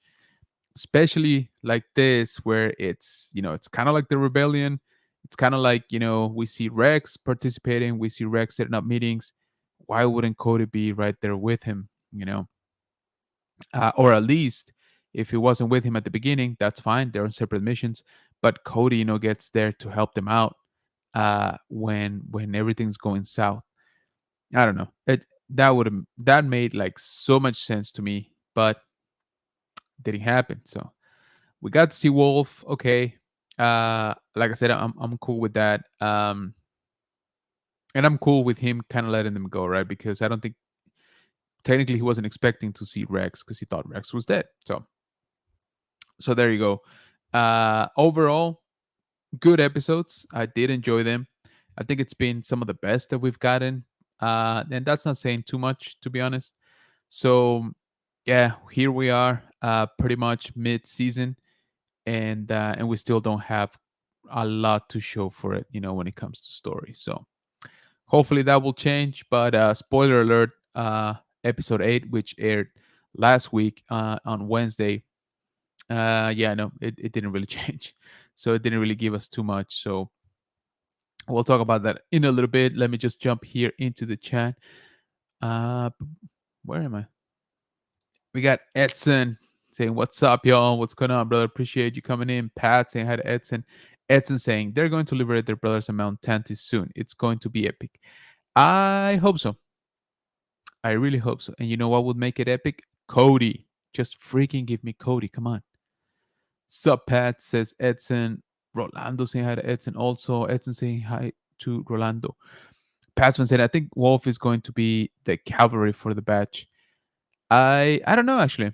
especially like this, where it's kind of like the rebellion. It's kind of like we see Rex participating, we see Rex setting up meetings. Why wouldn't Cody be right there with him? Or at least if he wasn't with him at the beginning, that's fine. They're on separate missions, but Cody, gets there to help them out when everything's going south. I don't know. That made like so much sense to me, but didn't happen. So we got to see Wolf. Okay, like I said, I'm cool with that. And I'm cool with him kind of letting them go, right? Because I don't think technically he wasn't expecting to see Rex because he thought Rex was dead. So there you go. Overall, good episodes. I did enjoy them. I think it's been some of the best that we've gotten. And that's not saying too much, to be honest. So yeah, here we are, pretty much mid-season, and we still don't have a lot to show for it, when it comes to story. So hopefully that will change. But spoiler alert: episode 8, which aired last week on Wednesday, yeah, no, it didn't really change. So it didn't really give us too much. So we'll talk about that in a little bit. Let me just jump here into the chat. Where am I? We got Edson saying, "What's up, y'all? What's going on, brother? Appreciate you coming in." Pat saying hi to Edson. Edson saying they're going to liberate their brothers on Mount Tantis soon. It's going to be epic. I hope so. I really hope so. And you know what would make it epic? Cody. Just freaking give me Cody. Come on. Sup, Pat, says Edson. Rolando saying hi to Edson. Also, Edson saying hi to Rolando. Passman said, I think Wolf is going to be the cavalry for the batch. I don't know, actually.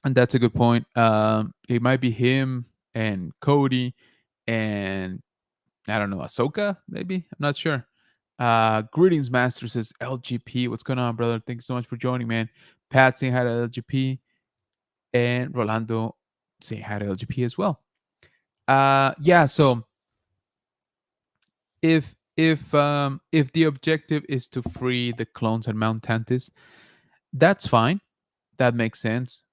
And that's a good point. It might be him and Cody and I don't know, Ahsoka, maybe? I'm not sure. Greetings, Master, says LGP. What's going on, brother? Thank you so much for joining, man. Pat saying hi to LGP and Rolando saying hi to LGP as well. Yeah, so if the objective is to free the clones at Mount Tantis, that's fine. That makes sense.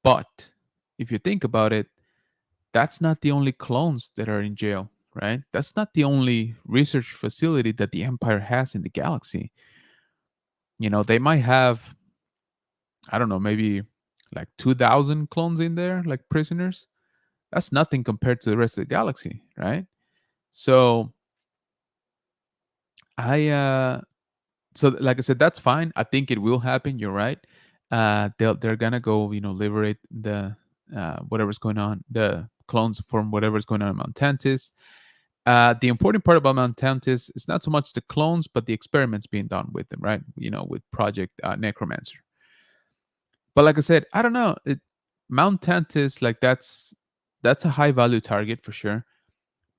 But if you think about it, that's not the only clones that are in jail, right? That's not the only research facility that the Empire has in the galaxy. You know, they might have, I don't know, maybe like 2,000 clones in there, like prisoners. That's nothing compared to the rest of the galaxy, right? So I so like I said, that's fine. I think it will happen. You're right. They're gonna go, liberate the whatever's going on, the clones from whatever's going on in Mount Tantis. The important part about Mount Tantis is not so much the clones, but the experiments being done with them, right? With Project Necromancer. But like I said, I don't know. Mount Tantis, like that's a high value target for sure.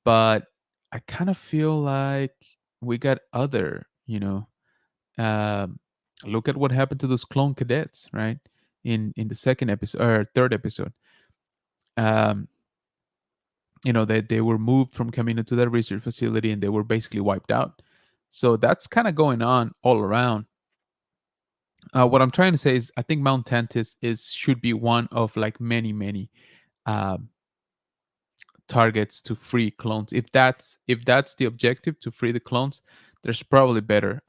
But I kind of feel like we got other, um, look at what happened to those clone cadets, right? In the second episode or third episode, um, they were moved from Camino to that research facility, and they were basically wiped out. So that's kind of going on all around. What I'm trying to say is, I think Mount Tantis is should be one of like many uh, targets to free clones. If that's the objective, to free the clones, there's probably better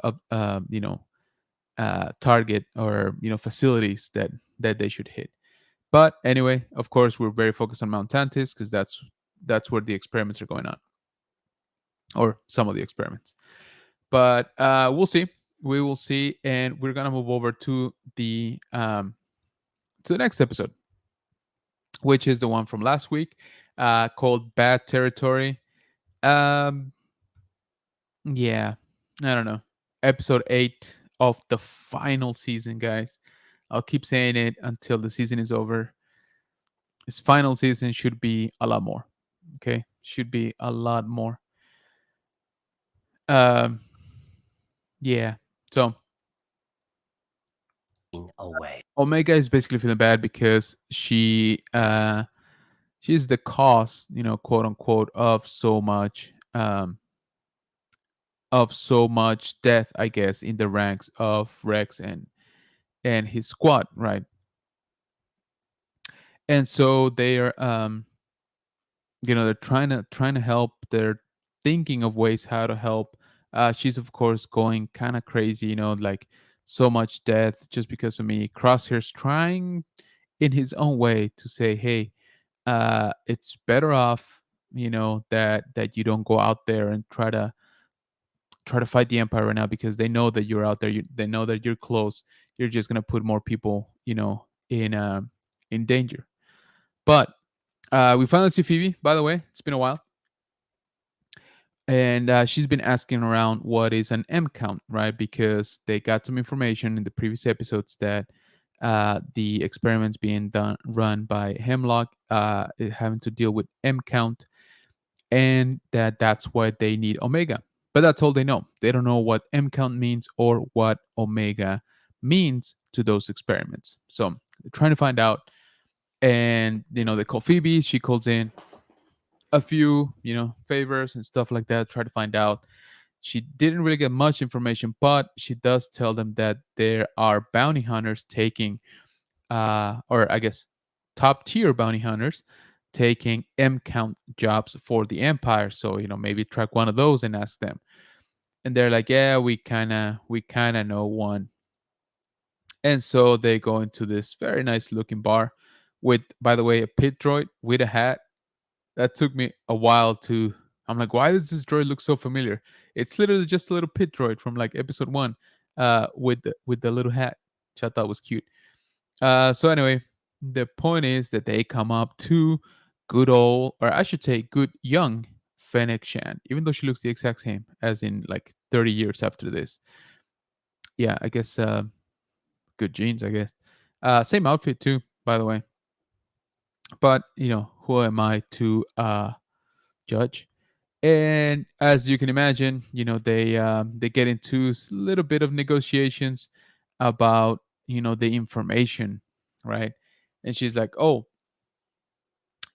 target or facilities that they should hit. But anyway, of course, we're very focused on Mount Tantis because that's where the experiments are going on, or some of the experiments. But we'll see. We will see, and we're gonna move over to the next episode, which is the one from last week, called Bad Territory. Um, yeah, I don't know. Episode 8 of the final season, guys. I'll keep saying it until the season is over. This final season should be a lot more. Okay, should be a lot more. Um, yeah. So Away. Omega is basically feeling bad because she's the cause, quote unquote, of so much death, I guess, in the ranks of Rex and his squad, right? And so they are they're trying to help. They're thinking of ways how to help. She's of course going kind of crazy, like so much death just because of me. Crosshair's trying in his own way to say, hey, it's better off, that you don't go out there and try to fight the Empire right now, because they know that you're out there. They know that you're close. You're just gonna put more people, in danger. But we finally see Phoebe. By the way, it's been a while, and she's been asking around what is an M count, right? Because they got some information in the previous episodes that the experiments being run by Hemlock, having to deal with M count, and that's why they need Omega. But that's all they know. They don't know what M count means or what Omega means to those experiments. So they're trying to find out, and they call Phoebe. She calls in a few favors and stuff like that, try to find out. She didn't really get much information, but she does tell them that there are bounty hunters taking or I guess top tier bounty hunters taking M count jobs for the Empire. So maybe track one of those and ask them. And they're like, yeah, we kind of know one. And so they go into this very nice looking bar with, by the way, a pit droid with a hat. That took me a while to. I'm like, why does this droid look so familiar? It's literally just a little pit droid from like episode 1. with the little hat, which I thought was cute. So anyway, the point is that they come up to good old, or I should say, good young Fennec Shan, even though she looks the exact same as in like 30 years after this. Yeah, I guess good genes, I guess. Same outfit too, by the way. But who am I to judge? And as you can imagine, they get into a little bit of negotiations about the information, right? And she's like, "Oh,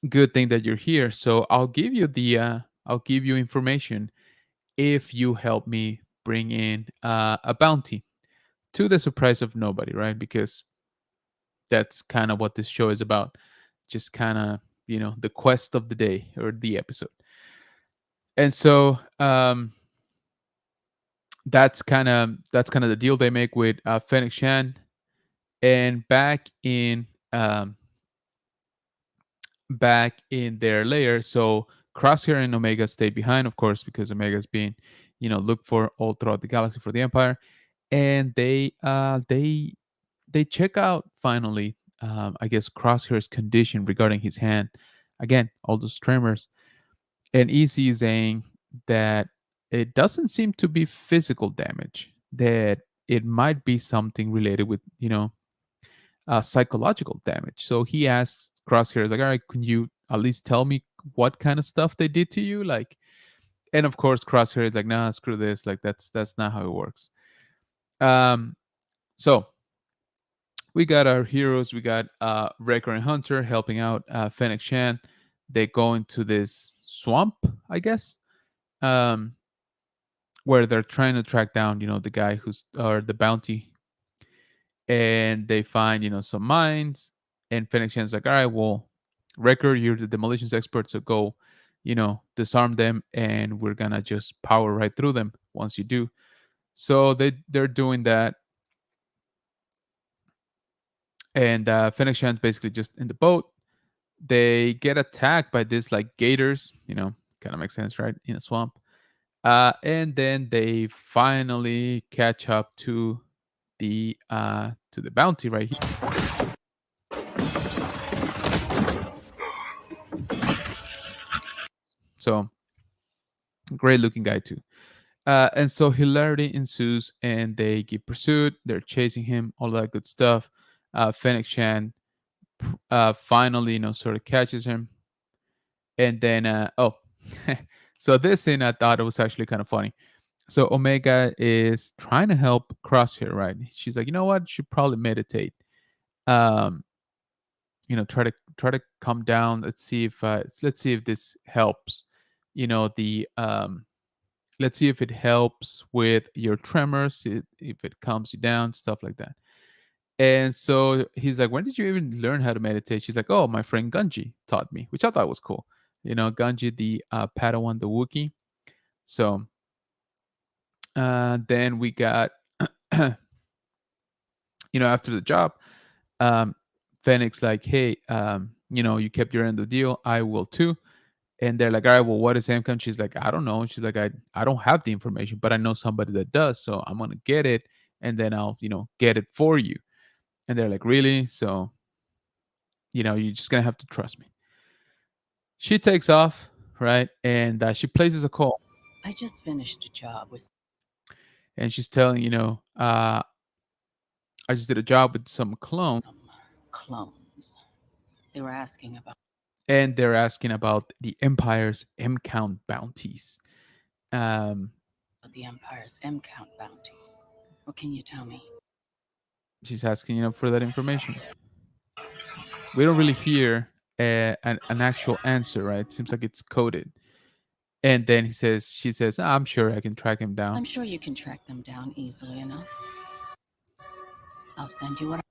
good thing that you're here. So I'll give you information if you help me bring in a bounty to the surprise of nobody, right? Because that's kind of what this show is about. Just kind of the quest of the day or the episode. And so that's kind of the deal they make with Fennec Shan. And back in their layer. So Crosshair and Omega stay behind, of course, because Omega's being, looked for all throughout the galaxy for the Empire, and they check out finally, I guess, Crosshair's condition regarding his hand. Again, all those tremors, and Easy is saying that it doesn't seem to be physical damage. That it might be something related with psychological damage. So he asks Crosshair, is like, all right, can you at least tell me what kind of stuff they did to you? Like, and of course, Crosshair is like, nah, screw this. Like, that's not how it works. So we got our heroes. We got Wrecker and Hunter helping out Fennec Shan. They go into this swamp, I guess, um, where they're trying to track down, the guy who's or the bounty, and they find some mines. And Fennec Shan's like, all right, well, Wrecker, you're the demolitions expert, so go disarm them, and we're gonna just power right through them once you do. So they're doing that, and Fennec Shan's basically just in the boat. They get attacked by this like gators, kind of makes sense, right, in a swamp. And then they finally catch up to the bounty right here. So great looking guy too. And so hilarity ensues, and they get pursued. They're chasing him, all that good stuff. Fennec Shan finally, sort of catches him, and then so this scene I thought it was actually kind of funny. So Omega is trying to help Crosshair, right? She's like, you know what? You should probably meditate. Um, try to calm down. Let's see if this helps. The let's see if it helps with your tremors, if it calms you down, stuff like that. And so he's like, when did you even learn how to meditate? She's like, oh, my friend Gunji taught me, which I thought was cool. Gunji, the Padawan, the Wookiee. So then we got, after the job, um, Fennec's like, hey, you kept your end of the deal. I will too. And they're like, all right, well, what is income? She's like, I don't know. She's like, I don't have the information, but I know somebody that does. So I'm going to get it. And then I'll, get it for you. And they're like, really? So, you're just going to have to trust me. She takes off, right? And she places a call. I just finished a job with And she's telling, I just did a job with some clone. some clones. They were asking about And they're asking about the Empire's M count bounties. the Empire's M count bounties. What can you tell me? She's asking, for that information. We don't really hear an actual answer, right? It seems like it's coded. And then she says, I'm sure I can track him down. I'm sure you can track them down easily enough. I'll send you what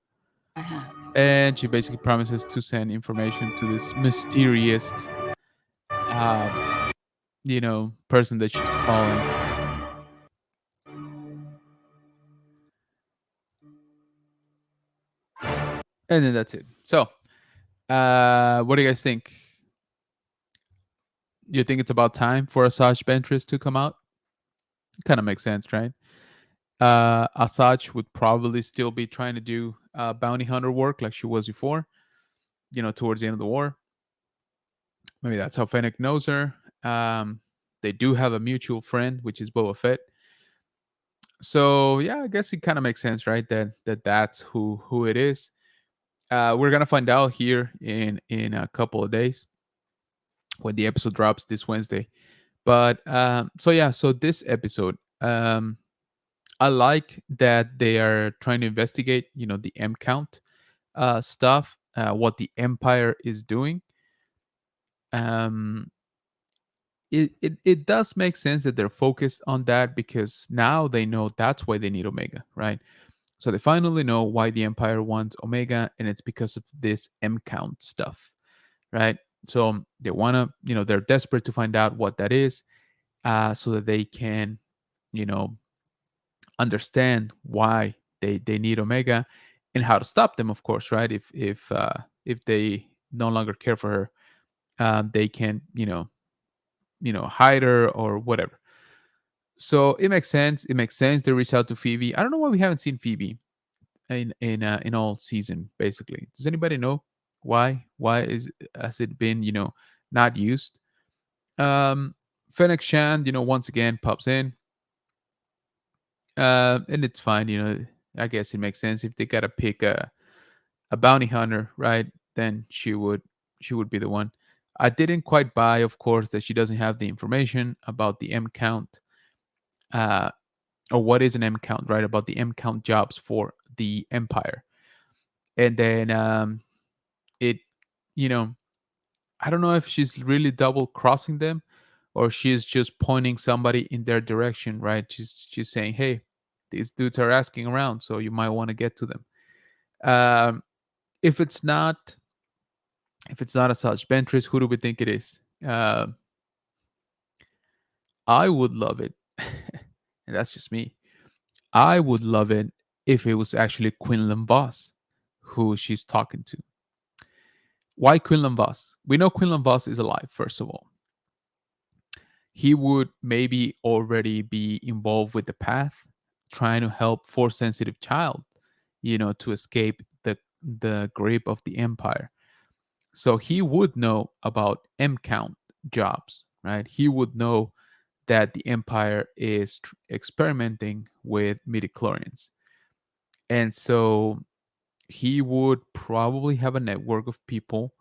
I have. And she basically promises to send information to this mysterious, person that she's calling. And then that's it. So, what do you guys think? Do you think it's about time for Asajj Ventress to come out? Kind of makes sense, right? Asajj would probably still be trying to do bounty hunter work like she was before, towards the end of the war. Maybe that's how Fennec knows her. They do have a mutual friend, which is Boba Fett. So yeah, I guess it kind of makes sense, right? That's who it is. We're gonna find out here in a couple of days when the episode drops this Wednesday. But so yeah, so this episode, I like that they are trying to investigate, the M count stuff, what the Empire is doing. Um, it does make sense that they're focused on that because now they know that's why they need Omega, right? So they finally know why the Empire wants Omega, and it's because of this M count stuff, right? So they want to, they're desperate to find out what that is, so that they can, you know, understand why they need Omega and how to stop them, of course, right? If they no longer care for her, they can, hide her or whatever. So it makes sense. It makes sense to reach out to Phoebe. I don't know why we haven't seen Phoebe in all season. Basically, does anybody know why? Why has it been not used? Um, Fennec Shand, once again pops in, and it's fine. I guess it makes sense if they gotta pick a bounty hunter, right? Then she would be the one. I didn't quite buy, of course, that she doesn't have the information about the M count, uh, or what is an M count, right? About the M count jobs for the Empire, and then it, you know, I don't know if she's really double crossing them, or she's just pointing somebody in their direction, right? She's saying, hey, these dudes are asking around, so you might want to get to them. Um, if it's not if it's not a such Ventress, who do we think it is? I would love it, and that's just me. I would love it if it was actually Quinlan Voss who she's talking to. Why Quinlan Voss? We know Quinlan Voss is alive, first of all. He would maybe already be involved with the path, trying to help Force sensitive child, to escape the grip of the Empire. So he would know about M count jobs, right? He would know that the Empire is experimenting with midichlorians. And so he would probably have a network of people.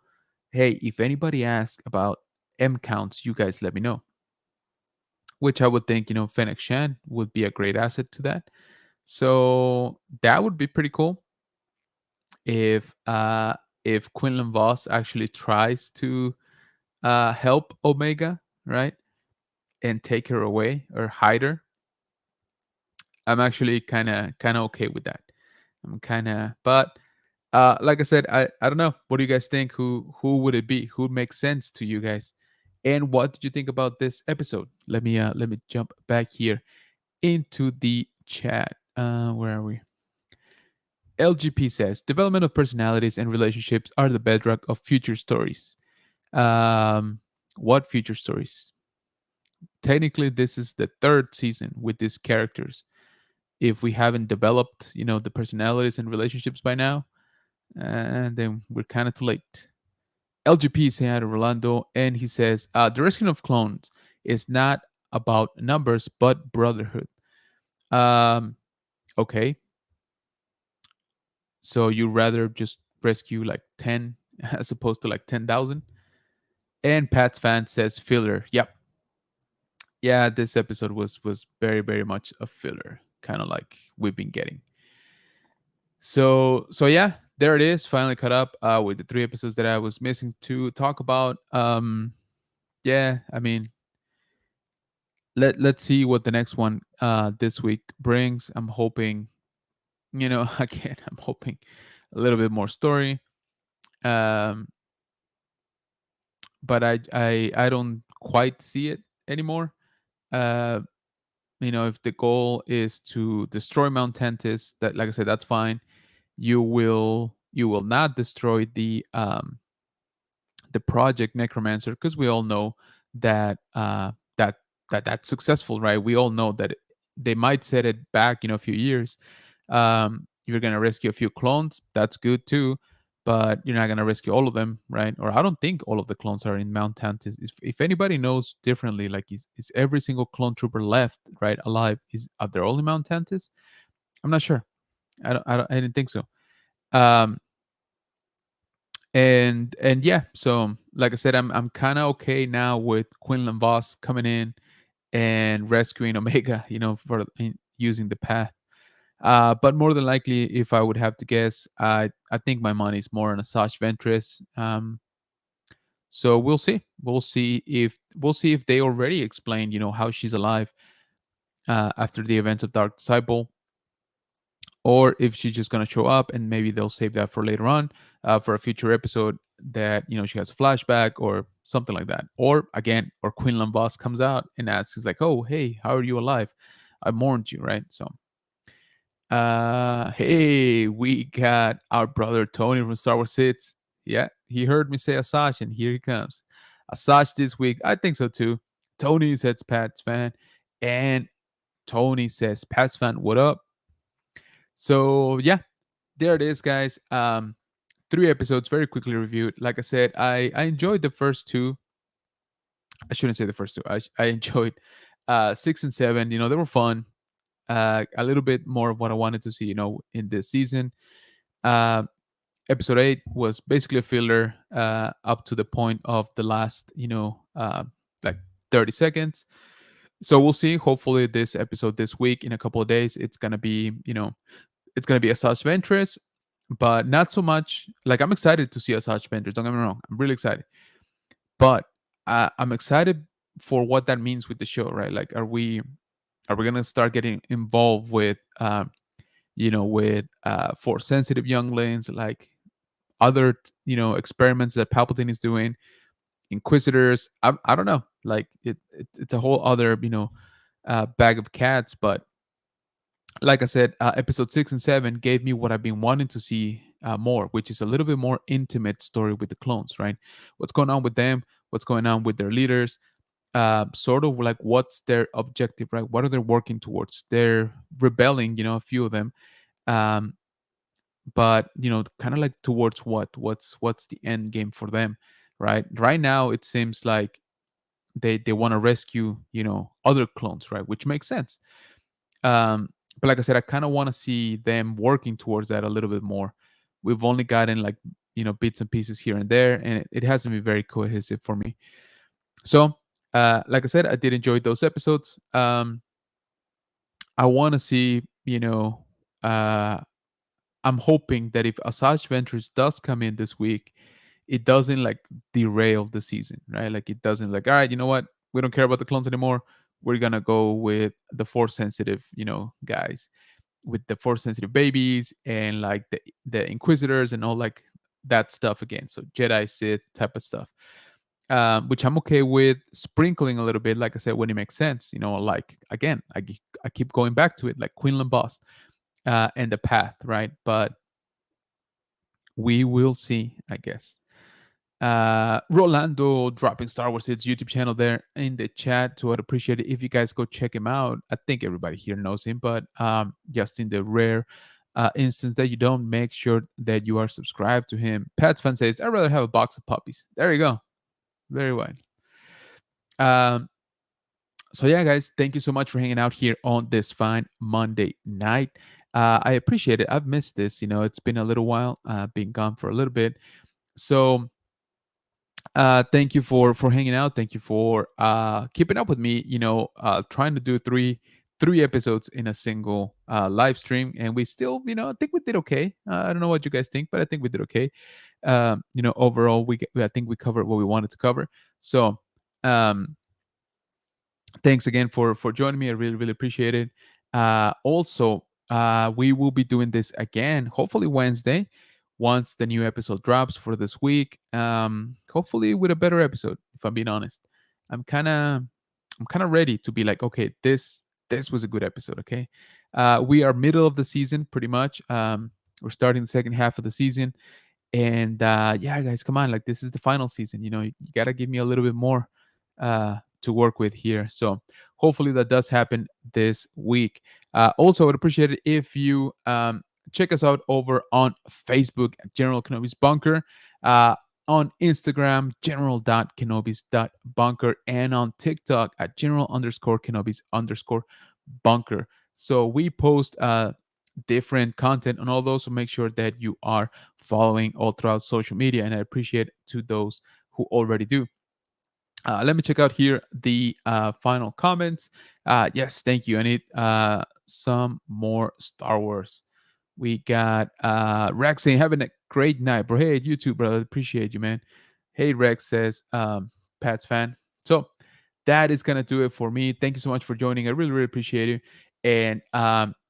Hey, if anybody asks about M counts, you guys let me know. Which I would think, Fennec Shan would be a great asset to that. So that would be pretty cool if Quinlan Voss actually tries to help Omega, right? And take her away or hide her. I'm actually kind of okay with that. I'm kind of, but like I said, I don't know. What do you guys think? Who would it be? Who would make sense to you guys? And what did you think about this episode? Let me jump back here into the chat. Where are we? LGP says development of personalities and relationships are the bedrock of future stories. Um, what future stories? Technically, this is the third season with these characters. If we haven't developed, the personalities and relationships by now, and then we're kind of too late. LGP is saying hi to Rolando, and he says, the Rescue of Clones is not about numbers, but brotherhood. Um, okay. So you rather just rescue like 10 as opposed to like 10,000? And Pat's fan says filler. Yep. Yeah, this episode was very, very much a filler, kind of like we've been getting. So yeah, there it is. Finally caught up with the 3 episodes that I was missing to talk about. Yeah, I mean, let's see what the next one this week brings. I'm hoping, again, I'm hoping a little bit more story. Um, but I don't quite see it anymore. Uh, if the goal is to destroy Mount Tantis, that, like I said, that's fine. You will not destroy the project Necromancer, because we all know that that's successful, right? We all know that they might set it back, a few years. You're gonna rescue a few clones. That's good too, but you're not gonna rescue all of them, right? Or I don't think all of the clones are in Mount Tantis. If anybody knows differently, like is every single clone trooper left, right, alive? Are they all in Mount Tantis? I'm not sure. I didn't think so. Um, and yeah, so like I said, I'm kind of okay now with Quinlan Voss coming in and rescuing Omega, for using the path. But more than likely, if I would have to guess, I think my money's more on Asajj Ventress. So we'll see. We'll see if they already explained, how she's alive after the events of Dark Disciple, or if she's just gonna show up and maybe they'll save that for later on, for a future episode that she has a flashback or something like that. Or again, or Quinlan Voss comes out and asks, "Is like, oh hey, how are you alive? I mourned you, right?" So hey, we got our brother Tony from Star Wars Hits. Yeah, he heard me say Asajj, and here he comes. Asajj this week. I think so too. Tony says Pats fan, and Tony says Pats fan. What up? So yeah, there it is, guys. 3 episodes, very quickly reviewed. Like I said, I enjoyed the first two. I shouldn't say the first two. I enjoyed 6 and 7. They were fun. A little bit more of what I wanted to see, in this season. Uh, Episode 8 was basically a filler up to the point of the last, like 30 seconds. So we'll see. Hopefully, this episode this week, in a couple of days, it's gonna be, it's gonna be a Asajj Ventress, but not so much. Like I'm excited to see Asajj Ventress. Don't get me wrong. I'm really excited, but I'm excited for what that means with the show, right? Like, are we gonna start getting involved with with force sensitive younglings, like other experiments that Palpatine is doing, Inquisitors? I don't know, like it's a whole other bag of cats. But like I said, episode 6 and 7 gave me what I've been wanting to see more, which is a little bit more intimate story with the clones, right? What's going on with them, what's going on with their leaders, sort of like what's their objective, right? What are they working towards? They're rebelling, a few of them, um, but kind of like towards what's the end game for them, right? Right now, it seems like they want to rescue, other clones, right? Which makes sense. But like I said, I kind of want to see them working towards that a little bit more. We've only gotten like bits and pieces here and there, and it hasn't been very cohesive for me. So, like I said, I did enjoy those episodes. I want to see, uh, I'm hoping that if Asajj Ventress does come in this week, it doesn't like derail the season, right? Like it doesn't like, all right, you know what? We don't care about the clones anymore. We're gonna go with the force sensitive, guys, with the force sensitive babies and like the Inquisitors and all like that stuff again. So Jedi, Sith type of stuff. Which I'm okay with sprinkling a little bit, like I said, when it makes sense. Like again, I keep going back to it, like Quinlan Boss and the path, right? But we will see, I guess. Rolando dropping Star Wars Hits YouTube channel there in the chat, so I'd appreciate it if you guys go check him out. I think everybody here knows him, but just in the rare instance that you don't, make sure that you are subscribed to him. Pat's fan says, I'd rather have a box of puppies. There you go. Very well. So yeah, guys, thank you so much for hanging out here on this fine Monday night. I appreciate it. I've missed this. It's been a little while. Been gone for a little bit. So thank you for hanging out. Thank you for keeping up with me. Trying to do three episodes in a single live stream, and we still, I think we did okay. I don't know what you guys think, but I think we did okay. Overall, I think we covered what we wanted to cover. So thanks again for joining me. I really really appreciate it. Also, we will be doing this again, hopefully Wednesday, once the new episode drops for this week. Hopefully with a better episode. If I'm being honest, I'm kind of ready to be like, okay, this was a good episode. Okay, we are middle of the season pretty much. We're starting the second half of the season, and yeah, guys, come on, like this is the final season. You gotta give me a little bit more. to work with here. So hopefully that does happen this week. Also, I would appreciate it if you check us out over on Facebook at General Kenobi's Bunker, on Instagram, general.kenobis.bunker, and on TikTok at general_Kenobis_bunker. So we post different content on all those, so make sure that you are following all throughout social media, and I appreciate to those who already do. Let me check out here the final comments. Yes, thank you. I need some more Star Wars. We got Rex saying, having a great night, bro. Hey, you too, brother. Appreciate you, man. Hey, Rex says, Pat's fan. So that is going to do it for me. Thank you so much for joining. I really, really appreciate it. And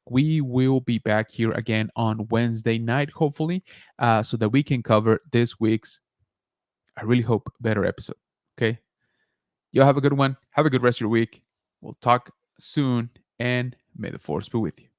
we will be back here again on Wednesday night, hopefully, so that we can cover this week's, I really hope, better episode. Okay. Y'all have a good one. Have a good rest of your week. We'll talk soon, and may the force be with you.